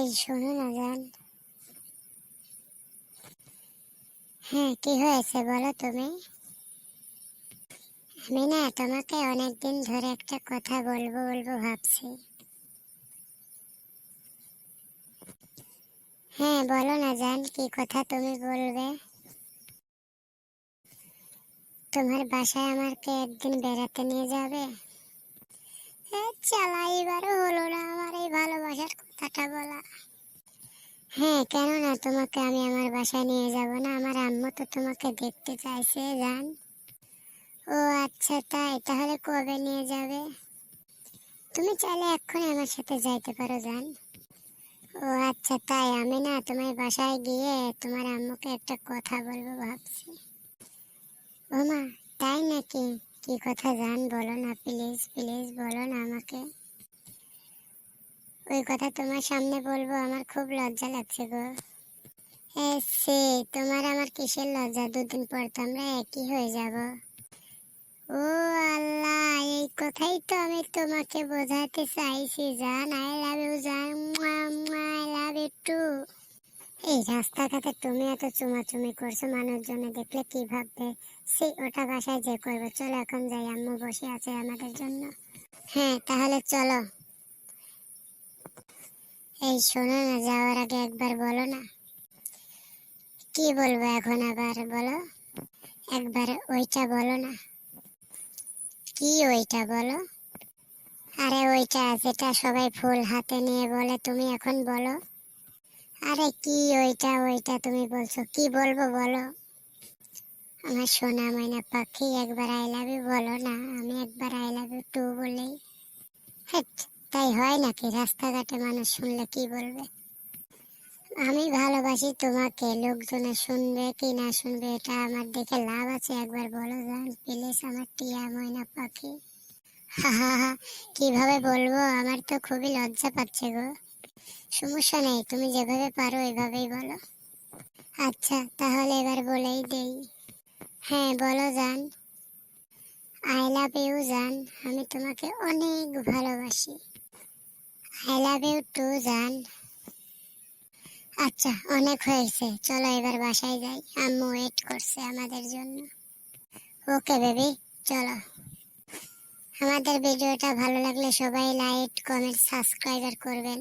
এই শোনো না জান। হ্যাঁ, কি হয়েছে বলো তুমি। আমি না তোমাকে অনেকদিন ধরে একটা কথা বলবো বলবো ভাবছি। হ্যাঁ বলো না জান, কি কথা তুমি বলবে। তোমার বাসায় আমাকে একদিন বেড়াতে নিয়ে যাবে। চালা, এবারও হলো না আমার এই ভালোবাসার কথাটা বলা। হ্যাঁ, কেন না, তোমাকে আমি আমার বাসায় নিয়ে যাব না? আমার আম্মু তো তোমাকে দেখতে চাইছে জান। ও আচ্ছা, তাই? তাহলে কবে নিয়ে যাবে? তুমি চাইলে এক্ষুনি আমার সাথে যাইতে পারো জান। ও আচ্ছা, তাই? আমি না তোমার বাসায় গিয়ে তোমার আম্মুকে একটা কথা বলবো ভাবছি। ও মা, তাই নাকি? কি কথা জান, বলো না প্লিজ, প্লিজ বলো না আমাকে। ওই কথা তোমার সামনে বলবো, আমার খুব লজ্জা লাগছে গো। সে তোমার আমার কিসের লজ্জা? দুদিন পর তো আমরা একই হয়ে যাব। ও আল্লাহ, এই কথাই তো আমি তোমাকে বোঝাতে চাইছি জান। আই লাভ ইউ জান, আই লাভ ইউ টু। এই রাস্তাঘাটে তুমি এত চুমাচুমি করছো, মানুষজনে দেখলে কি ভাববে? সে ওটা বাসায় যে করবে। চলো এখন যাই, আম্মু বসে আছে আমাদের জন্য। হ্যাঁ তাহলে চলো। এই শোনো না, যাওয়ার আগে একবার বলো না। কি বলবো এখন আবার বলো। একবার ওইটা বলো না। কি ওইটা বলো? আরে ওইটা যেটা সবাই ফুল হাতে নিয়ে বলে, তুমি এখন বলো। আরে কি ওইটা ওইটা তুমি বলছো, কি বলবো বলো। আমার সোনা ময়না পাখি, একবার আই লাভ ইউ বলো না। আমি একবার আই লাভ ইউ টু বলেই। হেট, তাই হয় নাকি? রাস্তাঘাটে মানুষ শুনলে কি বলবে? আমি ভালোবাসি তোমাকে, লোকজনে শুনবে কি না শুনবে এটা আমার দেখে লাভ আছে? একবার বলো জান প্লিজ, আমার টিয়া ময়না পাখি। হা হা হা, কিভাবে বলবো? আমার তো খুবই লজ্জা পাচ্ছে গো। সমস্যা নেই, তুমি যেভাবে পারো এভাবেই বলো। আচ্ছা তাহলে এবার বলেই দেই। হ্যাঁ বলো জান। আই লাভ ইউ জান, আমি তোমাকে অনেক ভালোবাসি। আই লাভ ইউ টু জান। আচ্ছা অনেক হয়েছে, চলো এবার বাসায় যাই, আম্মু ওয়েট করছে আমাদের জন্য। ওকে বেবি, চলো। আমাদের ভিডিওটা ভালো লাগলে সবাই লাইক কমেন্ট সাবস্ক্রাইব করবেন।